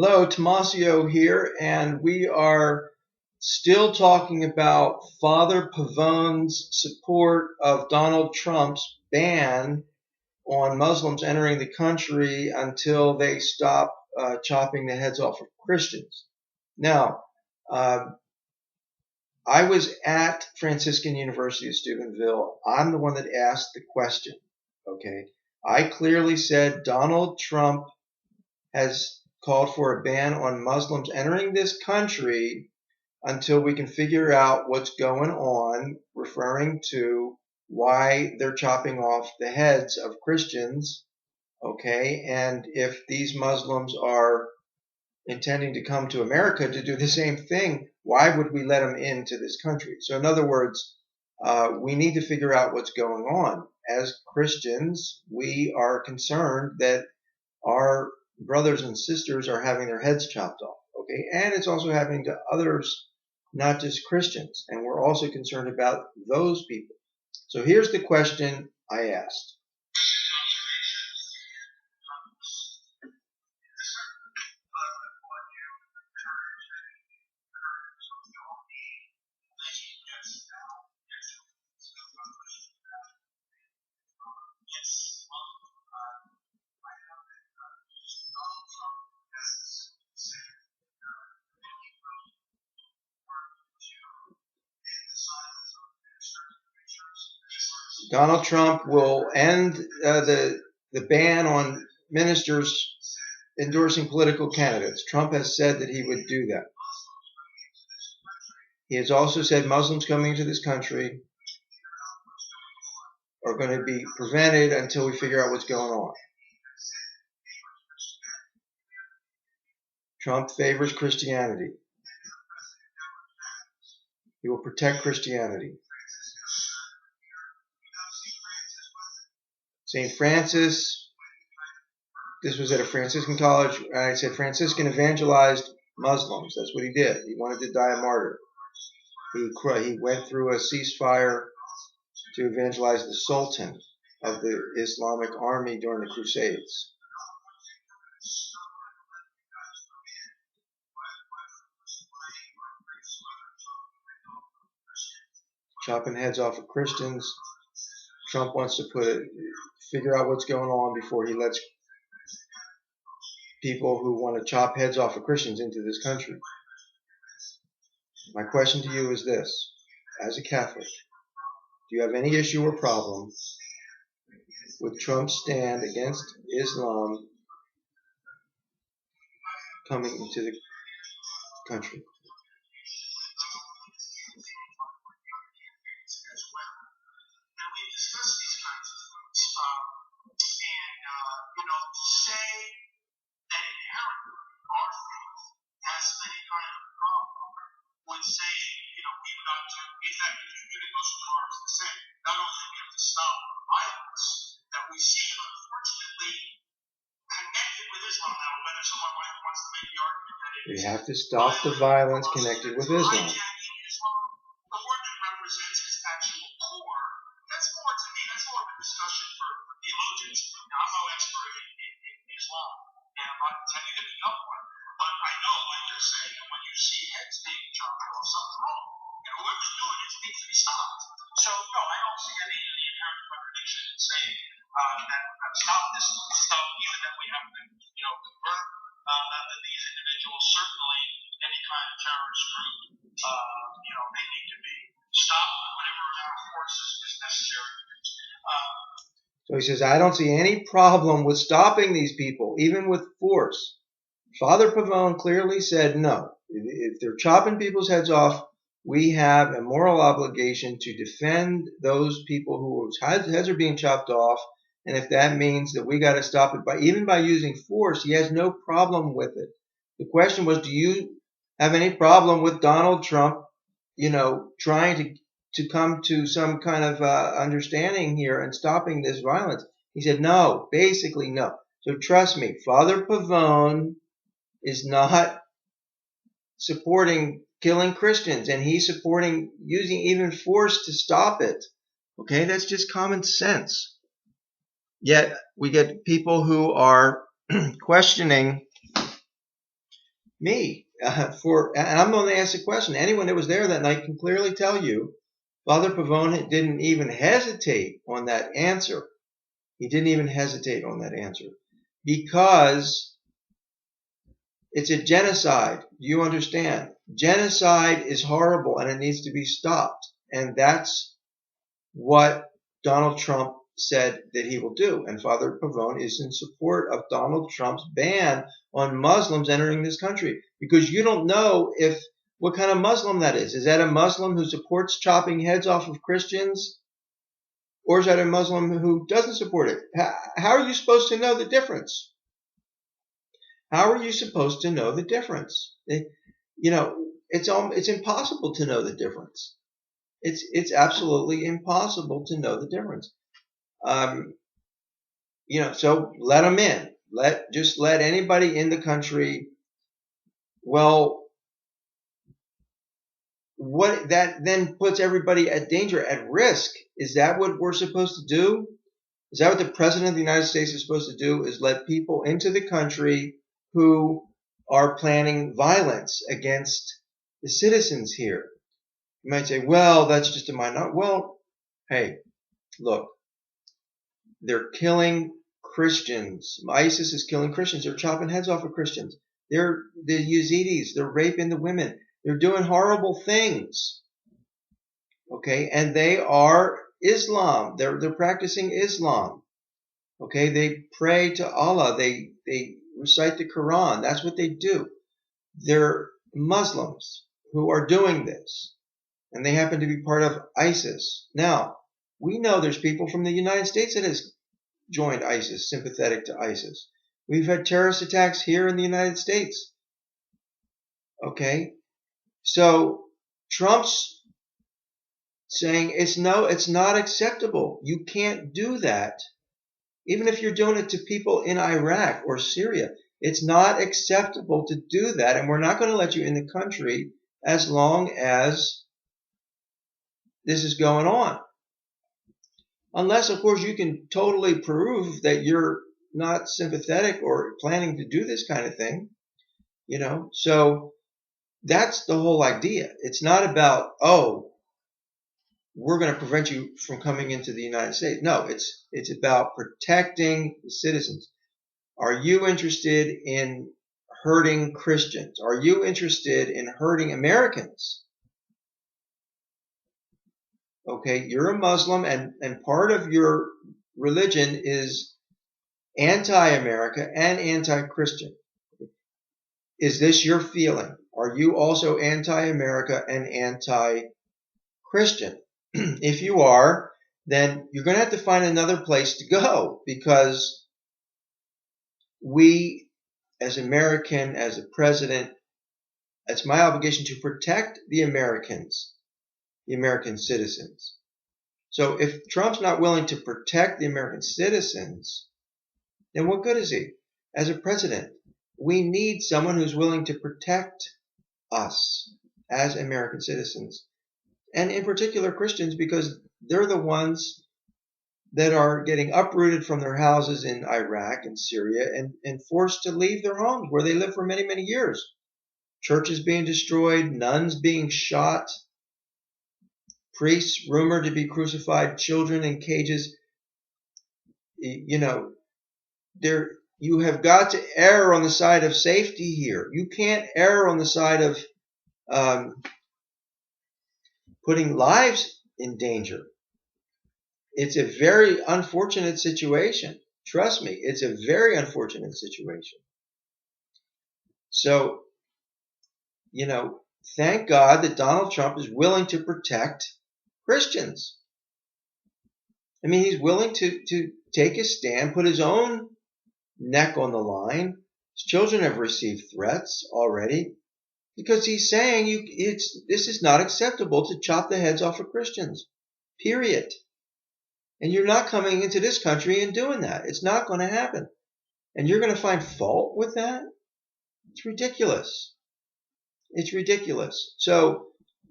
Hello, Tomasio here, and we are still talking about Father Pavone's support of Donald Trump's ban on Muslims entering the country until they stop chopping the heads off of Christians. Now, I was at Franciscan University of Steubenville. I'm the one that asked the question, okay? I clearly said Donald Trump has called for a ban on Muslims entering this country until we can figure out what's going on, referring to why they're chopping off the heads of Christians, okay? And if these Muslims are intending to come to America to do the same thing, why would we let them into this country? So in other words, we need to figure out what's going on. As Christians, we are concerned that our brothers and sisters are having their heads chopped off, okay? And it's also happening to others, not just Christians. And we're also concerned about those people. So here's the question I asked. Donald Trump will end the ban on ministers endorsing political candidates. Trump has said that he would do that. He has also said Muslims coming into this country are going to be prevented until we figure out what's going on. Trump favors Christianity. He will protect Christianity. St. Francis, this was at a Franciscan college, and I said Franciscan evangelized Muslims. That's what he did. He wanted to die a martyr. He went through a ceasefire to evangelize the Sultan of the Islamic army during the Crusades. Chopping heads off of Christians. Trump wants to figure out what's going on before he lets people who want to chop heads off of Christians into this country. My question to you is this: as a Catholic, do you have any issue or problem with Trump's stand against Islam coming into the country? Would say, we've got to, in fact, you can go so far as to say, not only do we have to stop violence that we see, unfortunately, connected with Islam now, whether someone wants to make the argument that it is. We have to stop the violence connected with Islam. The word that represents its actual core, that's more, to me, that's more of a discussion for theologians. Now, I'm no expert in Islam, and I'm not intending to become one. But I know, like you're saying, when you see heads being chopped off, something's wrong. And whoever's doing it needs to be stopped. So, no, I don't see any inherent contradiction in saying that stop this stuff, even that we have to, convert these individuals. Certainly, any kind of terrorist group, they need to be stopped with whatever amount of force is necessary. So he says, I don't see any problem with stopping these people, even with force. Father Pavone clearly said no. If they're chopping people's heads off, we have a moral obligation to defend those people whose heads are being chopped off. And if that means that we got to stop it even by using force, he has no problem with it. The question was, do you have any problem with Donald Trump, trying to come to some kind of understanding here and stopping this violence? He said no, basically no. So trust me, Father Pavone is not supporting killing Christians, and he's supporting using even force to stop it. Okay, that's just common sense. Yet we get people who are questioning me. And I'm going to ask the question. Anyone that was there that night can clearly tell you, Father Pavone didn't even hesitate on that answer. He didn't even hesitate on that answer because it's a genocide. Do you understand? Genocide is horrible and it needs to be stopped. And that's what Donald Trump said that he will do. And Father Pavone is in support of Donald Trump's ban on Muslims entering this country, because you don't know what kind of Muslim that is. Is that a Muslim who supports chopping heads off of Christians? Or is that a Muslim who doesn't support it? How are you supposed to know the difference? How are you supposed to know the difference? It's impossible to know the difference. It's absolutely impossible to know the difference. So let them in. Just let anybody in the country. Well, what that then puts everybody at danger, at risk. Is that what we're supposed to do? Is that what the President of the United States is supposed to do? Is let people into the country who are planning violence against the citizens here? You might say, well, that's just a minority. Well, hey, look, they're killing Christians. ISIS is killing Christians. They're chopping heads off of Christians. They're the Yazidis. They're raping the women. They're doing horrible things. Okay, and they are Islam. They're practicing Islam. Okay, they pray to Allah. They recite the Quran. That's what they do. They're Muslims who are doing this, and they happen to be part of ISIS. Now, we know there's people from the United States that has joined ISIS, sympathetic to ISIS. We've had terrorist attacks here in the United States. Okay, so Trump's saying it's not acceptable. You can't do that. Even if you're doing it to people in Iraq or Syria, it's not acceptable to do that, and we're not going to let you in the country as long as this is going on. Unless, of course, you can totally prove that you're not sympathetic or planning to do this kind of thing, So that's the whole idea. It's not about, we're going to prevent you from coming into the United States. No, it's about protecting the citizens. Are you interested in hurting Christians? Are you interested in hurting Americans? Okay, you're a Muslim, and part of your religion is anti-America and anti-Christian. Is this your feeling? Are you also anti-America and anti-Christian? If you are, then you're going to have to find another place to go, because we, as American, as a president, it's my obligation to protect the Americans, the American citizens. So if Trump's not willing to protect the American citizens, then what good is he? As a president, we need someone who's willing to protect us as American citizens, and in particular Christians, because they're the ones that are getting uprooted from their houses in Iraq and Syria and forced to leave their homes where they lived for many, many years. Churches being destroyed, nuns being shot, priests rumored to be crucified, children in cages. You have got to err on the side of safety here. You can't err on the side of putting lives in danger. It's a very unfortunate situation. Trust me, it's a very unfortunate situation. So, thank God that Donald Trump is willing to protect Christians. I mean, he's willing to take a stand, put his own neck on the line. His children have received threats already, because he's saying this is not acceptable to chop the heads off of Christians, period. And you're not coming into this country and doing that. It's not going to happen. And you're going to find fault with that? It's ridiculous. It's ridiculous. So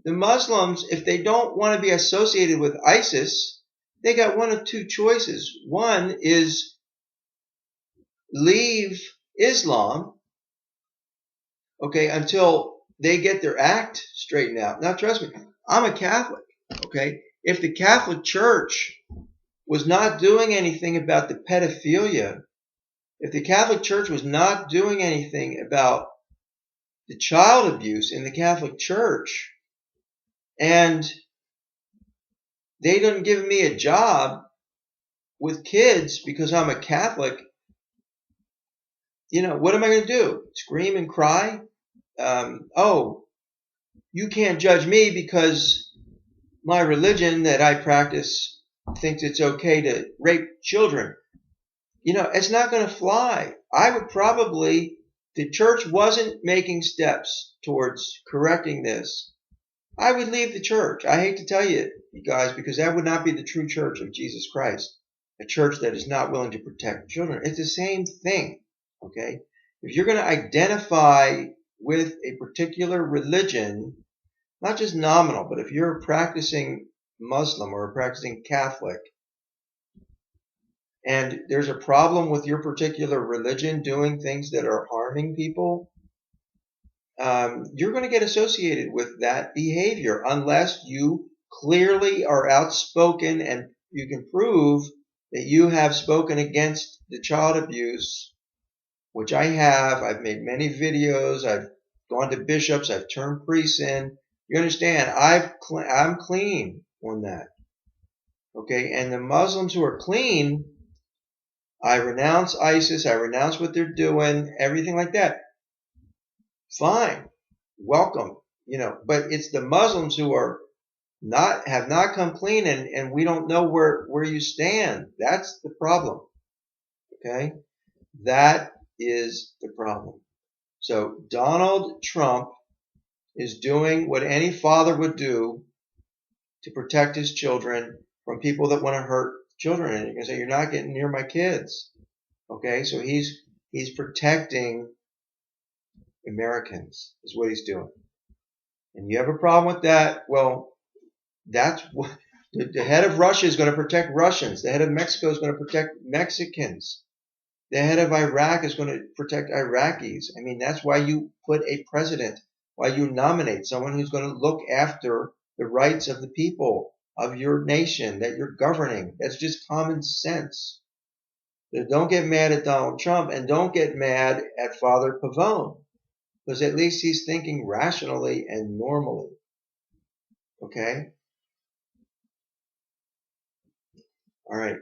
the Muslims, if they don't want to be associated with ISIS, they got one of two choices. One is leave Islam, okay, until they get their act straightened out. Now, trust me, I'm a Catholic, okay? If the Catholic Church was not doing anything about the pedophilia, if the Catholic Church was not doing anything about the child abuse in the Catholic Church, and they didn't give me a job with kids because I'm a Catholic, what am I going to do? Scream and cry? Oh, you can't judge me because my religion that I practice thinks it's okay to rape children. It's not going to fly. I would probably, the church wasn't making steps towards correcting this, I would leave the church. I hate to tell you guys, because that would not be the true church of Jesus Christ. A church that is not willing to protect children. It's the same thing, okay? If you're going to identify with a particular religion, not just nominal, but if you're a practicing Muslim or a practicing Catholic, and there's a problem with your particular religion doing things that are harming people, you're going to get associated with that behavior unless you clearly are outspoken and you can prove that you have spoken against the child abuse, which I have. I've made many videos. I've gone to bishops. I've turned priests in. You understand? I'm clean on that. Okay, and the Muslims who are clean, I renounce ISIS. I renounce what they're doing, everything like that. Fine, welcome. But it's the Muslims who have not come clean, and we don't know where you stand. That's the problem. Okay, that is the problem. So Donald Trump is doing what any father would do to protect his children from people that want to hurt children. And you're going to say, you're not getting near my kids. Okay, so he's protecting Americans is what he's doing. And you have a problem with that, well, that's what the head of Russia is going to protect Russians. The head of Mexico is going to protect Mexicans. The head of Iraq is going to protect Iraqis. I mean, that's why you put a president, why you nominate someone who's going to look after the rights of the people of your nation that you're governing. That's just common sense. So don't get mad at Donald Trump, and don't get mad at Father Pavone, because at least he's thinking rationally and normally. Okay? All right.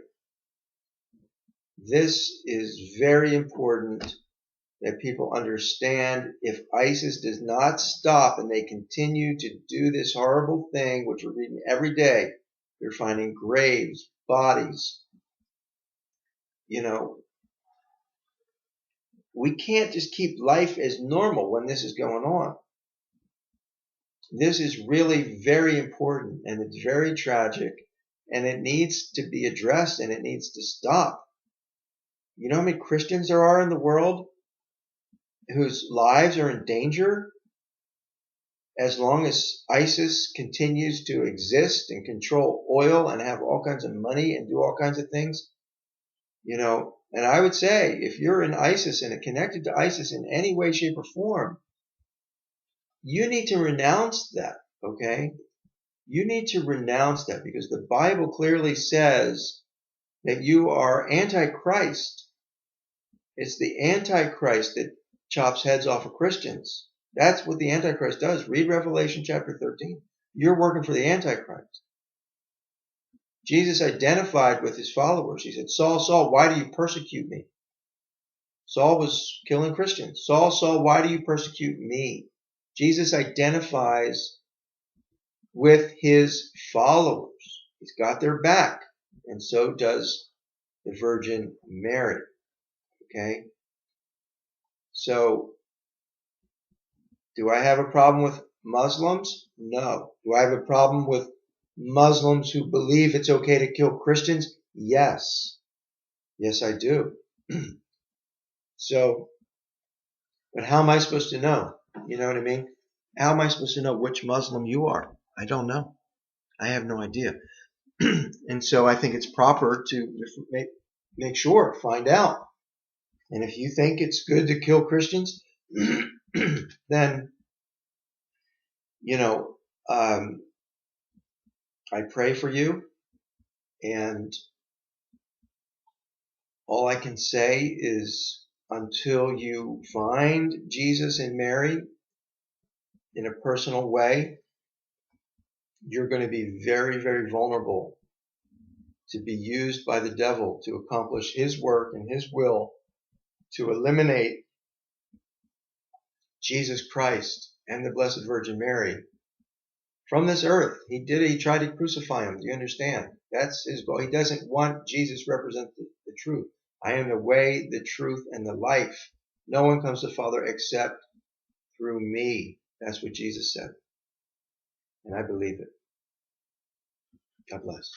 This is very important that people understand. If ISIS does not stop and they continue to do this horrible thing, which we're reading every day, they're finding graves, bodies. We can't just keep life as normal when this is going on. This is really very important, and it's very tragic, and it needs to be addressed, and it needs to stop. You know how many Christians there are in the world whose lives are in danger as long as ISIS continues to exist and control oil and have all kinds of money and do all kinds of things? And I would say, if you're in ISIS and connected to ISIS in any way, shape, or form, you need to renounce that, okay? You need to renounce that, because the Bible clearly says that you are Antichrist. It's the Antichrist that chops heads off of Christians. That's what the Antichrist does. Read Revelation chapter 13. You're working for the Antichrist. Jesus identified with his followers. He said, Saul, Saul, why do you persecute me? Saul was killing Christians. Saul, Saul, why do you persecute me? Jesus identifies with his followers. He's got their back. And so does the Virgin Mary. Okay? So, do I have a problem with Muslims? No. Do I have a problem with Muslims who believe it's okay to kill Christians? Yes. Yes, I do. So, but how am I supposed to know? You know what I mean? How am I supposed to know which Muslim you are? I don't know. I have no idea. And so I think it's proper to make sure, find out. And if you think it's good to kill Christians, then, you know, I pray for you, and all I can say is until you find Jesus and Mary in a personal way, you're going to be very, very vulnerable to be used by the devil to accomplish his work and his will to eliminate Jesus Christ and the Blessed Virgin Mary from this earth. He did it. He tried to crucify him. Do you understand? That's his goal. He doesn't want Jesus to represent the truth. I am the way, the truth, and the life. No one comes to the Father except through me. That's what Jesus said. And I believe it. God bless.